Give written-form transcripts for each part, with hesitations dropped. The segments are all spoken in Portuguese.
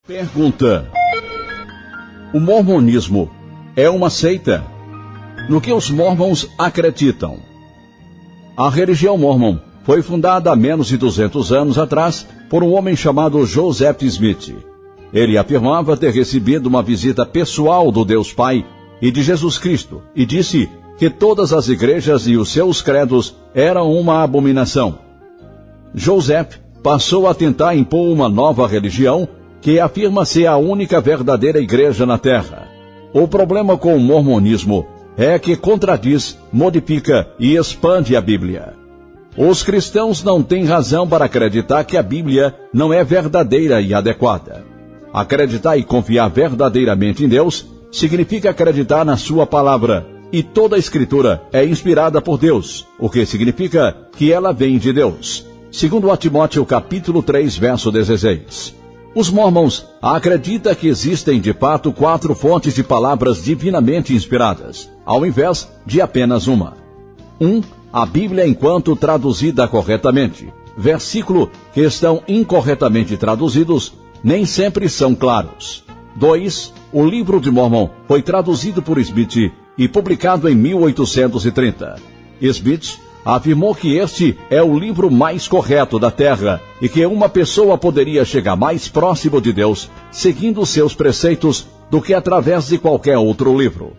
Pergunta: o mormonismo é uma seita? No que os mormons acreditam? A religião mormon foi fundada há menos de 200 anos atrás por um homem chamado Joseph Smith. Ele afirmava ter recebido uma visita pessoal do Deus Pai e de Jesus Cristo e disse que todas as igrejas e os seus credos eram uma abominação. Joseph passou a tentar impor uma nova religião que afirma ser a única verdadeira igreja na Terra. O problema com o mormonismo é que contradiz, modifica e expande a Bíblia. Os cristãos não têm razão para acreditar que a Bíblia não é verdadeira e adequada. Acreditar e confiar verdadeiramente em Deus significa acreditar na sua palavra, e toda a Escritura é inspirada por Deus, o que significa que ela vem de Deus. Segundo Timóteo capítulo 3, verso 16. Os mormons acreditam que existem de fato 4 fontes de palavras divinamente inspiradas, ao invés de apenas uma. 1. A Bíblia enquanto traduzida corretamente. Versículos que estão incorretamente traduzidos nem sempre são claros. 2. O livro de Mormon foi traduzido por Smith e publicado em 1830. Smith afirmou que este é o livro mais correto da Terra e que uma pessoa poderia chegar mais próximo de Deus seguindo seus preceitos do que através de qualquer outro livro.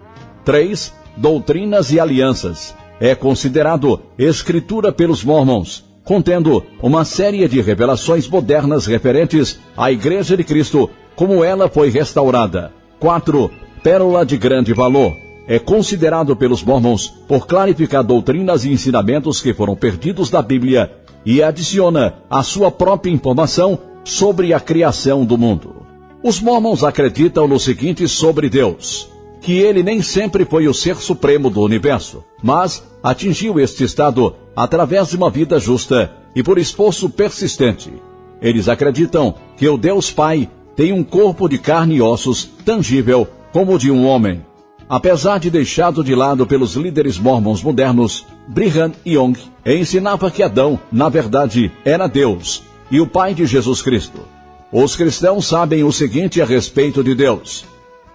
3. Doutrinas e Alianças. É considerado escritura pelos mormons, contendo uma série de revelações modernas referentes à Igreja de Cristo, como ela foi restaurada. 4. Pérola de grande valor. É considerado pelos mormons por clarificar doutrinas e ensinamentos que foram perdidos da Bíblia e adiciona a sua própria informação sobre a criação do mundo. Os mormons acreditam no seguinte sobre Deus: que ele nem sempre foi o ser supremo do universo, mas atingiu este estado através de uma vida justa e por esforço persistente. Eles acreditam que o Deus Pai tem um corpo de carne e ossos tangível como o de um homem. Apesar de deixado de lado pelos líderes mormons modernos, Brigham Young ensinava que Adão, na verdade, era Deus e o pai de Jesus Cristo. Os cristãos sabem o seguinte a respeito de Deus: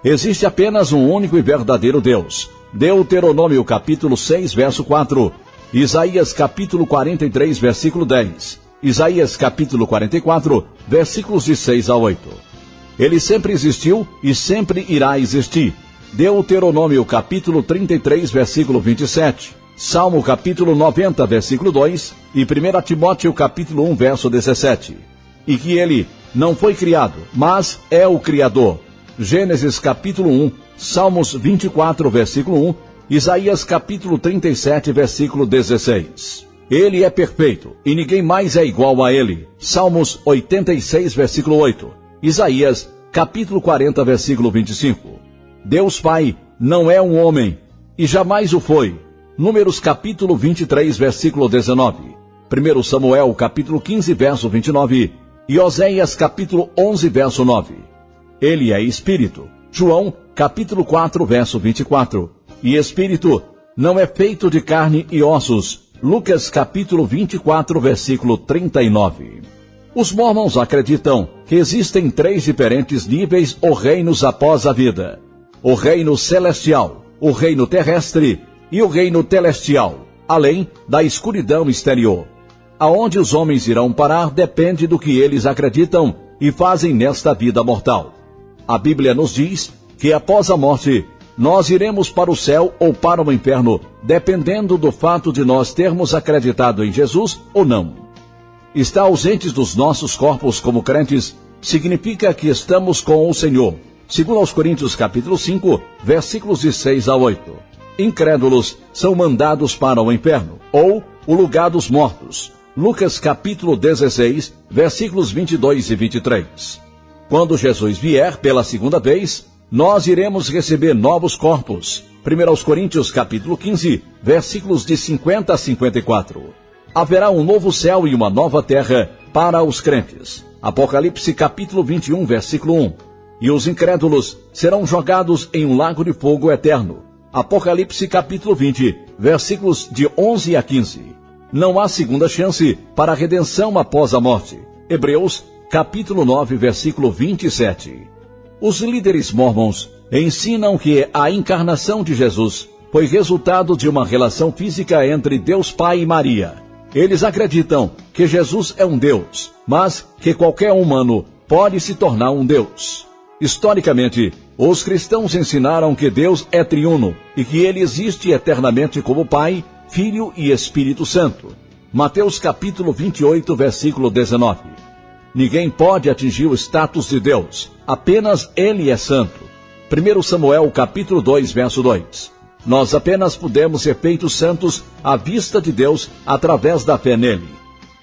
existe apenas um único e verdadeiro Deus. Deuteronômio capítulo 6, verso 4. Isaías capítulo 43, versículo 10. Isaías capítulo 44, versículos de 6 a 8. Ele sempre existiu e sempre irá existir. Deuteronômio capítulo 33, versículo 27. Salmo capítulo 90, versículo 2. E 1 Timóteo capítulo 1, verso 17. E que ele não foi criado, mas é o Criador. Gênesis capítulo 1, Salmos 24, versículo 1, Isaías capítulo 37, versículo 16. Ele é perfeito, e ninguém mais é igual a ele. Salmos 86, versículo 8. Isaías capítulo 40, versículo 25. Deus Pai não é um homem, e jamais o foi. Números capítulo 23, versículo 19. 1 Samuel capítulo 15, verso 29. E Oséias capítulo 11, verso 9. Ele é Espírito. João, capítulo 4, verso 24. E Espírito não é feito de carne e ossos. Lucas, capítulo 24, versículo 39. Os mormons acreditam que existem 3 diferentes níveis ou reinos após a vida: o reino celestial, o reino terrestre e o reino telestial, além da escuridão exterior. Aonde os homens irão parar depende do que eles acreditam e fazem nesta vida mortal. A Bíblia nos diz que após a morte, nós iremos para o céu ou para o inferno, dependendo do fato de nós termos acreditado em Jesus ou não. Estar ausentes dos nossos corpos como crentes significa que estamos com o Senhor. Segundo aos Coríntios capítulo 5, versículos de 6 a 8. Incrédulos são mandados para o inferno, ou o lugar dos mortos. Lucas capítulo 16, versículos 22 e 23. Quando Jesus vier pela segunda vez, nós iremos receber novos corpos. 1 aos Coríntios capítulo 15, versículos de 50 a 54. Haverá um novo céu e uma nova terra para os crentes. Apocalipse capítulo 21, versículo 1. E os incrédulos serão jogados em um lago de fogo eterno. Apocalipse capítulo 20, versículos de 11 a 15. Não há segunda chance para a redenção após a morte. Hebreus capítulo 9, versículo 27. Os líderes mormons ensinam que a encarnação de Jesus foi resultado de uma relação física entre Deus Pai e Maria. Eles acreditam que Jesus é um Deus, mas que qualquer humano pode se tornar um Deus. Historicamente, os cristãos ensinaram que Deus é triuno e que ele existe eternamente como Pai, Filho e Espírito Santo. Mateus capítulo 28, versículo 19. Ninguém pode atingir o status de Deus, apenas ele é santo. 1 Samuel capítulo 2, verso 2. Nós apenas podemos ser feitos santos à vista de Deus através da fé nele.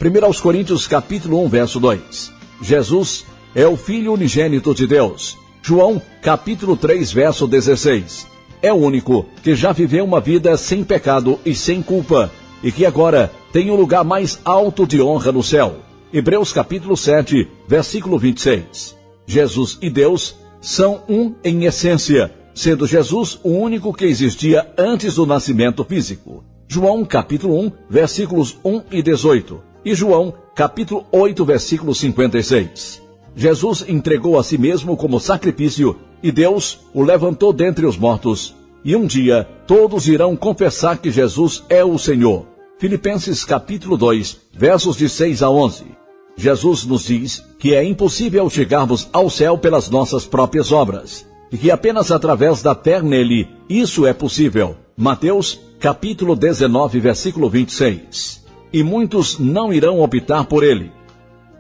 1 Coríntios capítulo 1, verso 2. Jesus é o Filho unigênito de Deus. João capítulo 3, verso 16. É o único que já viveu uma vida sem pecado e sem culpa, e que agora tem o lugar mais alto de honra no céu. Hebreus capítulo 7, versículo 26. Jesus e Deus são um em essência, sendo Jesus o único que existia antes do nascimento físico. João capítulo 1, versículos 1 e 18. E João capítulo 8, versículo 56. Jesus entregou a si mesmo como sacrifício e Deus o levantou dentre os mortos. E um dia todos irão confessar que Jesus é o Senhor. Filipenses capítulo 2, versos de 6 a 11. Jesus nos diz que é impossível chegarmos ao céu pelas nossas próprias obras, e que apenas através da fé nele isso é possível. Mateus capítulo 19, versículo 26. E muitos não irão optar por ele.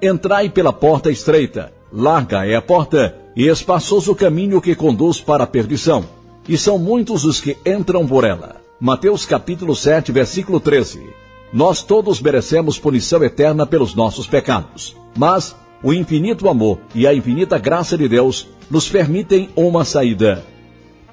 Entrai pela porta estreita, larga é a porta, e espaçoso o caminho que conduz para a perdição, e são muitos os que entram por ela. Mateus capítulo 7, versículo 13. Nós todos merecemos punição eterna pelos nossos pecados, mas o infinito amor e a infinita graça de Deus nos permitem uma saída.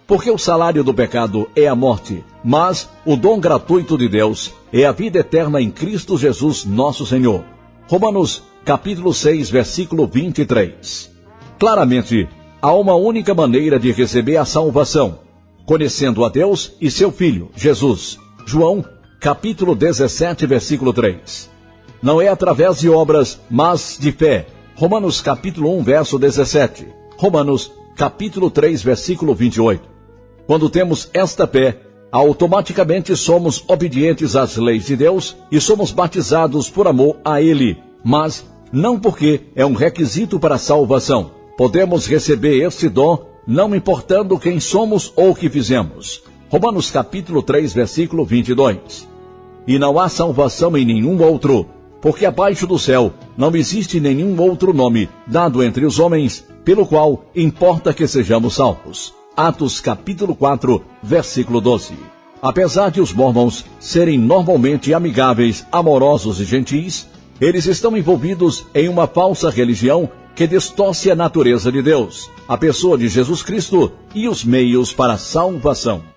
Porque o salário do pecado é a morte, mas o dom gratuito de Deus é a vida eterna em Cristo Jesus nosso Senhor. Romanos capítulo 6, versículo 23. Claramente, há uma única maneira de receber a salvação, conhecendo a Deus e seu Filho, Jesus. João capítulo 17, versículo 3. Não é através de obras, mas de fé. Romanos capítulo 1, verso 17. Romanos capítulo 3, versículo 28. Quando temos esta fé, automaticamente somos obedientes às leis de Deus e somos batizados por amor a Ele, mas não porque é um requisito para a salvação. Podemos receber este dom não importando quem somos ou o que fizemos. Romanos capítulo 3, versículo 22. E não há salvação em nenhum outro, porque abaixo do céu não existe nenhum outro nome dado entre os homens, pelo qual importa que sejamos salvos. Atos capítulo 4, versículo 12. Apesar de os mormons serem normalmente amigáveis, amorosos e gentis, eles estão envolvidos em uma falsa religião que distorce a natureza de Deus, a pessoa de Jesus Cristo e os meios para a salvação.